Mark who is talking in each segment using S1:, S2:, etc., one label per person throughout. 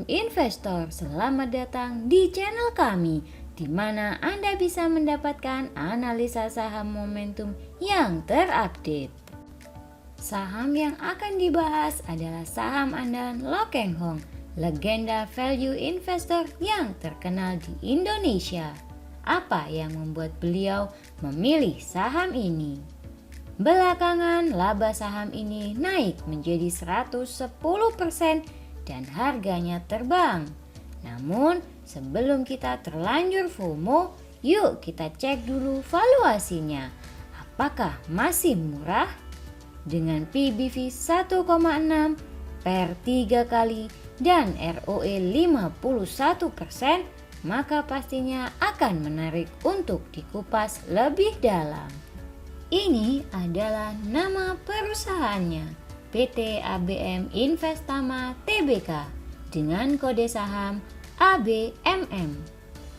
S1: investor, selamat datang di channel kami, di mana Anda bisa mendapatkan analisa saham momentum yang terupdate. Saham yang akan dibahas adalah saham andalan Loh Keng Hong, legenda value investor yang terkenal di Indonesia. Apa yang membuat beliau memilih saham ini? Belakangan laba saham ini naik menjadi 110% dan harganya terbang. Namun sebelum kita terlanjur FOMO, yuk kita cek dulu valuasinya. Apakah masih murah? Dengan PBV 1,6 per 3 kali dan ROE 51%, maka pastinya akan menarik untuk dikupas lebih dalam. Ini adalah nama perusahaannya, PT ABM Investama Tbk, dengan kode saham ABMM.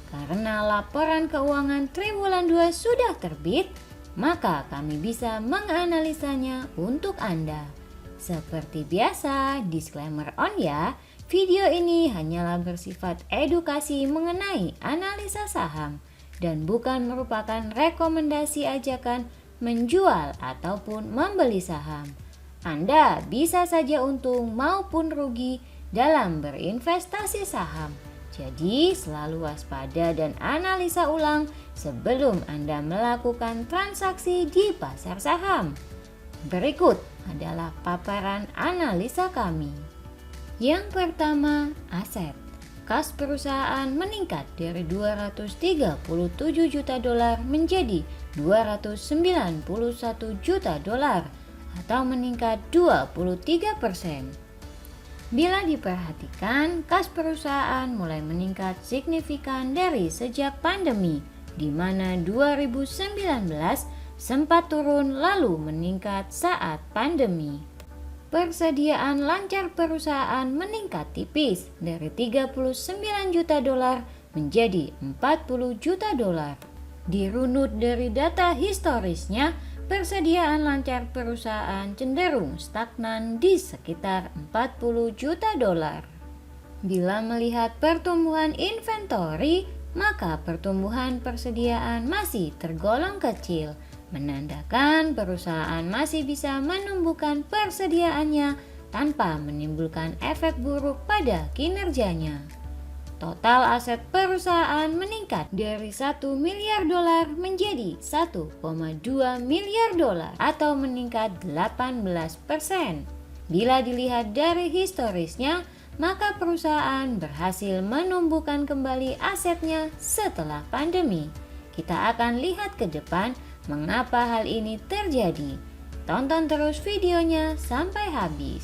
S1: Karena laporan keuangan triwulan 2 sudah terbit, maka kami bisa menganalisanya untuk Anda. Seperti biasa, disclaimer on ya, video ini hanyalah bersifat edukasi mengenai analisa saham dan bukan merupakan rekomendasi ajakan menjual ataupun membeli saham. Anda bisa saja untung maupun rugi dalam berinvestasi saham. Jadi selalu waspada dan analisa ulang sebelum Anda melakukan transaksi di pasar saham. Berikut adalah paparan analisa kami. Yang pertama, aset. Kas perusahaan meningkat dari 237 juta dolar menjadi 291 juta dolar atau meningkat 23%. Bila diperhatikan, kas perusahaan mulai meningkat signifikan dari sejak pandemi, di mana 2019 sempat turun lalu meningkat saat pandemi. Persediaan lancar perusahaan meningkat tipis dari 39 juta dolar menjadi 40 juta dolar. Dirunut dari data historisnya, persediaan lancar perusahaan cenderung stagnan di sekitar 40 juta dolar. Bila melihat pertumbuhan inventory, maka pertumbuhan persediaan masih tergolong kecil, menandakan perusahaan masih bisa menumbuhkan persediaannya tanpa menimbulkan efek buruk pada kinerjanya. Total aset perusahaan meningkat dari 1 miliar dolar menjadi 1,2 miliar dolar atau meningkat 18%. Bila dilihat dari historisnya, maka perusahaan berhasil menumbuhkan kembali asetnya setelah pandemi. Kita akan lihat ke depan mengapa hal ini terjadi. Tonton terus videonya sampai habis.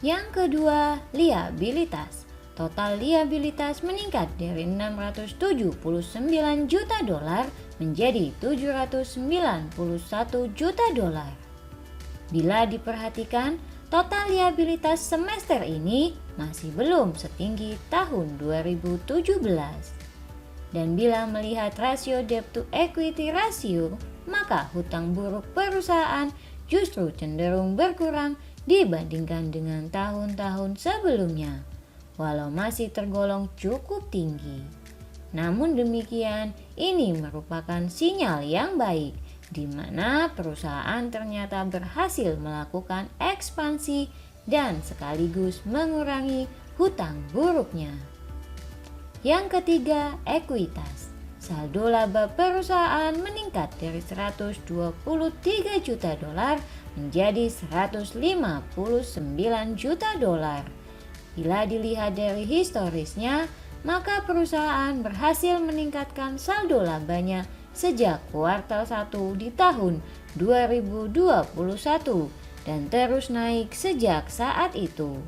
S1: Yang kedua, liabilitas. Total liabilitas meningkat dari 679 juta dolar menjadi 791 juta dolar. Bila diperhatikan, total liabilitas semester ini masih belum setinggi tahun 2017. Dan bila melihat rasio debt to equity ratio, maka hutang buruk perusahaan justru cenderung berkurang dibandingkan dengan tahun-tahun sebelumnya, walau masih tergolong cukup tinggi. Namun demikian, ini merupakan sinyal yang baik, di mana perusahaan ternyata berhasil melakukan ekspansi dan sekaligus mengurangi hutang buruknya. Yang ketiga, ekuitas. Saldo laba perusahaan meningkat dari 123 juta dolar menjadi 159 juta dolar. Bila dilihat dari historisnya, maka perusahaan berhasil meningkatkan saldo labanya sejak kuartal 1 di tahun 2021 dan terus naik sejak saat itu.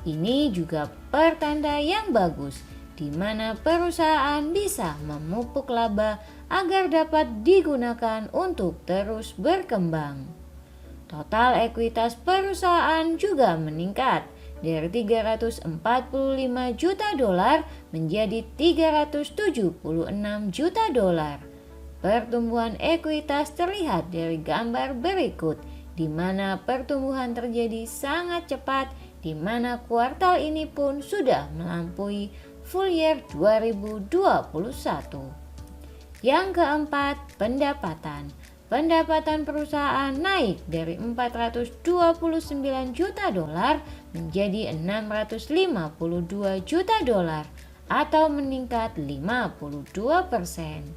S1: Ini juga pertanda yang bagus, di mana perusahaan bisa memupuk laba agar dapat digunakan untuk terus berkembang. Total ekuitas perusahaan juga meningkat dari 345 juta dolar menjadi 376 juta dolar. Pertumbuhan ekuitas terlihat dari gambar berikut, di mana pertumbuhan terjadi sangat cepat di mana kuartal ini pun sudah melampaui full year 2021. Yang keempat, pendapatan. Pendapatan perusahaan naik dari 429 juta dolar menjadi 652 juta dolar atau meningkat 52%.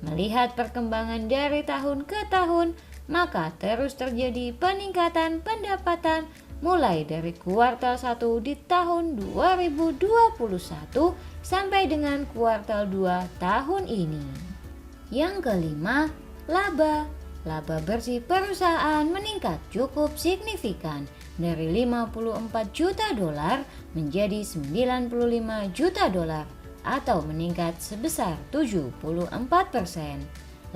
S1: Melihat perkembangan dari tahun ke tahun, maka terus terjadi peningkatan pendapatan mulai dari kuartal 1 di tahun 2021 sampai dengan kuartal 2 tahun ini. Yang kelima, laba. Laba bersih perusahaan meningkat cukup signifikan dari 54 juta dolar menjadi 95 juta dolar atau meningkat sebesar 74%.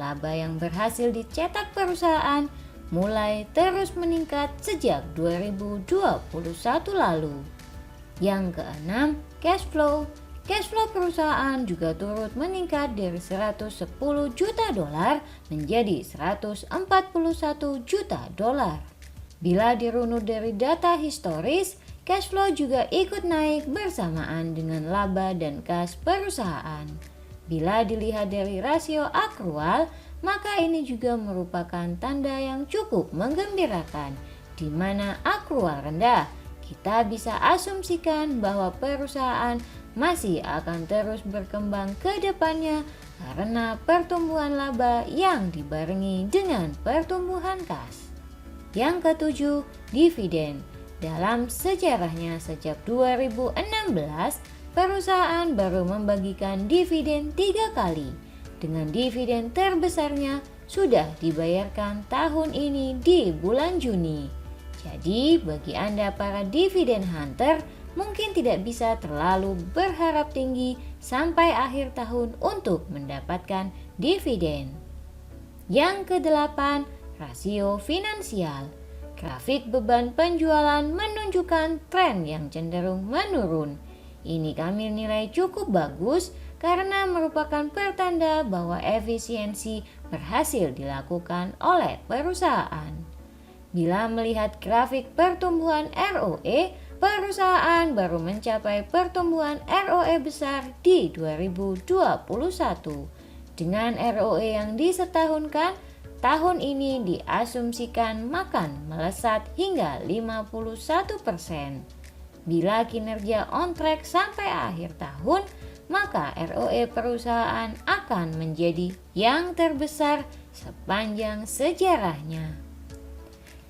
S1: Laba yang berhasil dicetak perusahaan mulai terus meningkat sejak 2021 lalu. Yang keenam, cash flow. Cash flow perusahaan juga turut meningkat dari 110 juta dolar menjadi 141 juta dolar. Bila dirunut dari data historis, cash flow juga ikut naik bersamaan dengan laba dan kas perusahaan. Bila dilihat dari rasio akrual, maka ini juga merupakan tanda yang cukup menggembirakan, di mana akrual rendah. Kita bisa asumsikan bahwa perusahaan masih akan terus berkembang ke depannya karena pertumbuhan laba yang dibarengi dengan pertumbuhan kas. Yang ketujuh, dividen. Dalam sejarahnya sejak 2016, perusahaan baru membagikan dividen 3 kali. Dengan dividen terbesarnya sudah dibayarkan tahun ini di bulan Juni. Jadi bagi Anda para dividen hunter, mungkin tidak bisa terlalu berharap tinggi sampai akhir tahun untuk mendapatkan dividen. Yang kedelapan, rasio finansial. Grafik beban penjualan menunjukkan tren yang cenderung menurun. Ini kami nilai cukup bagus karena merupakan pertanda bahwa efisiensi berhasil dilakukan oleh perusahaan. Bila melihat grafik pertumbuhan ROE, perusahaan baru mencapai pertumbuhan ROE besar di 2021. Dengan ROE yang disetahunkan, tahun ini diasumsikan makan melesat hingga 51%. Bila kinerja on track sampai akhir tahun, maka ROE perusahaan akan menjadi yang terbesar sepanjang sejarahnya.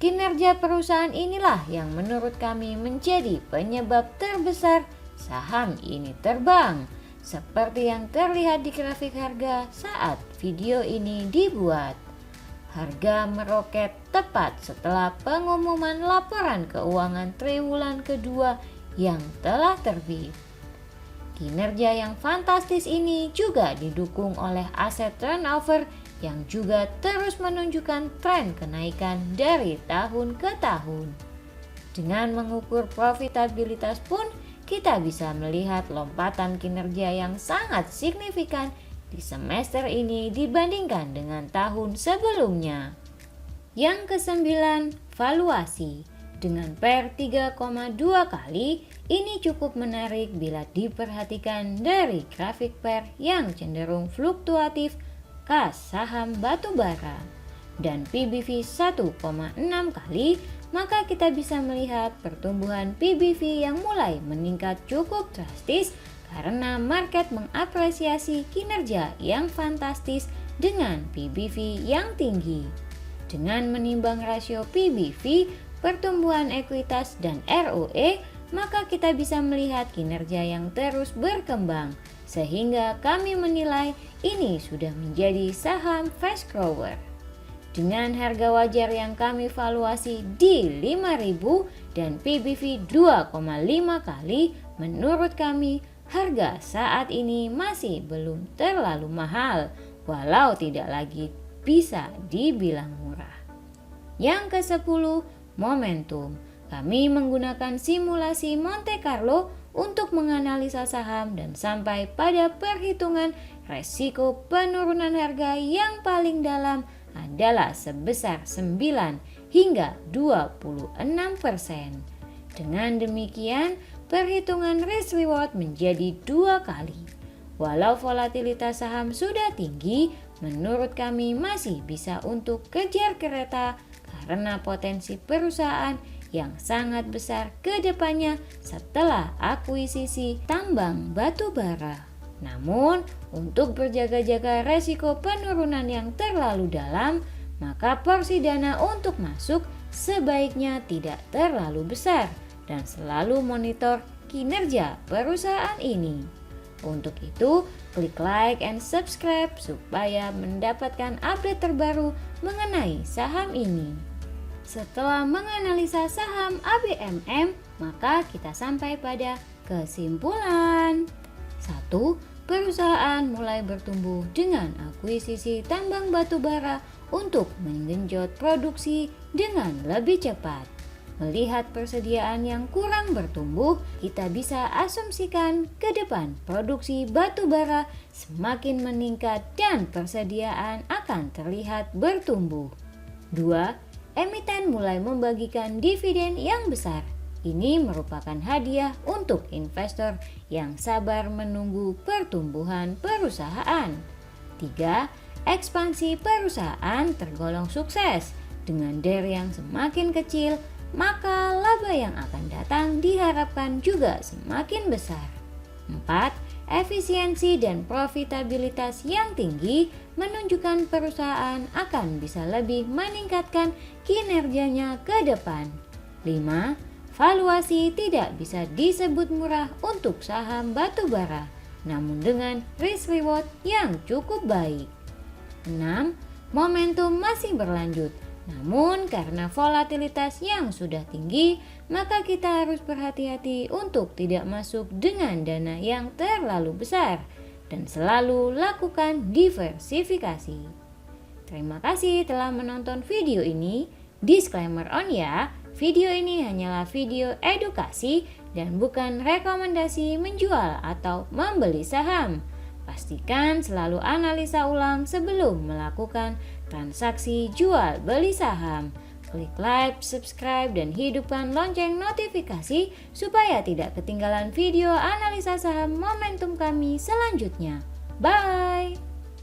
S1: Kinerja perusahaan inilah yang menurut kami menjadi penyebab terbesar saham ini terbang, seperti yang terlihat di grafik harga saat video ini dibuat. Harga meroket tepat setelah pengumuman laporan keuangan triwulan kedua yang telah terbit. Kinerja yang fantastis ini juga didukung oleh aset turnover yang juga terus menunjukkan tren kenaikan dari tahun ke tahun. Dengan mengukur profitabilitas pun, kita bisa melihat lompatan kinerja yang sangat signifikan di semester ini dibandingkan dengan tahun sebelumnya. Yang kesembilan, valuasi. Dengan PER 3,2 kali, ini cukup menarik bila diperhatikan dari grafik PER yang cenderung fluktuatif kas saham batubara dan PBV 1,6 kali, maka kita bisa melihat pertumbuhan PBV yang mulai meningkat cukup drastis karena market mengapresiasi kinerja yang fantastis dengan PBV yang tinggi. Dengan menimbang rasio PBV, pertumbuhan ekuitas dan ROE, maka kita bisa melihat kinerja yang terus berkembang, sehingga kami menilai ini sudah menjadi saham fast grower. Dengan harga wajar yang kami valuasi di 5.000 dan PBV 2,5 kali, menurut kami harga saat ini masih belum terlalu mahal, walau tidak lagi bisa dibilang murah. Yang ke-10, momentum. Kami menggunakan simulasi Monte Carlo untuk menganalisa saham dan sampai pada perhitungan resiko penurunan harga yang paling dalam adalah sebesar 9 hingga 26%. Dengan demikian, perhitungan risk reward menjadi 2 kali. Walau volatilitas saham sudah tinggi, menurut kami masih bisa untuk kejar kereta karena potensi perusahaan yang sangat besar ke depannya setelah akuisisi tambang batu bara. Namun, untuk berjaga-jaga resiko penurunan yang terlalu dalam, maka porsi dana untuk masuk sebaiknya tidak terlalu besar dan selalu monitor kinerja perusahaan ini. Untuk itu, klik like and subscribe supaya mendapatkan update terbaru mengenai saham ini. Setelah menganalisa saham ABMM, maka kita sampai pada kesimpulan. 1. Perusahaan mulai bertumbuh dengan akuisisi tambang batu bara untuk menggenjot produksi dengan lebih cepat. Melihat persediaan yang kurang bertumbuh, kita bisa asumsikan ke depan produksi batu bara semakin meningkat dan persediaan akan terlihat bertumbuh. 2. Emiten mulai membagikan dividen yang besar. Ini merupakan hadiah untuk investor yang sabar menunggu pertumbuhan perusahaan. 3. Ekspansi perusahaan tergolong sukses. Dengan DER yang semakin kecil, maka laba yang akan datang diharapkan juga semakin besar. 4. Efisiensi dan profitabilitas yang tinggi menunjukkan perusahaan akan bisa lebih meningkatkan kinerjanya ke depan. 5. Valuasi tidak bisa disebut murah untuk saham batu bara, namun dengan risk reward yang cukup baik. 6. Momentum masih berlanjut, namun karena volatilitas yang sudah tinggi, maka kita harus berhati-hati untuk tidak masuk dengan dana yang terlalu besar dan selalu lakukan diversifikasi. Terima kasih telah menonton video ini. Disclaimer on ya, video ini hanyalah video edukasi dan bukan rekomendasi menjual atau membeli saham. Pastikan selalu analisa ulang sebelum melakukan transaksi jual beli saham. Klik like, subscribe, dan hidupkan lonceng notifikasi supaya tidak ketinggalan video analisa saham momentum kami selanjutnya. Bye!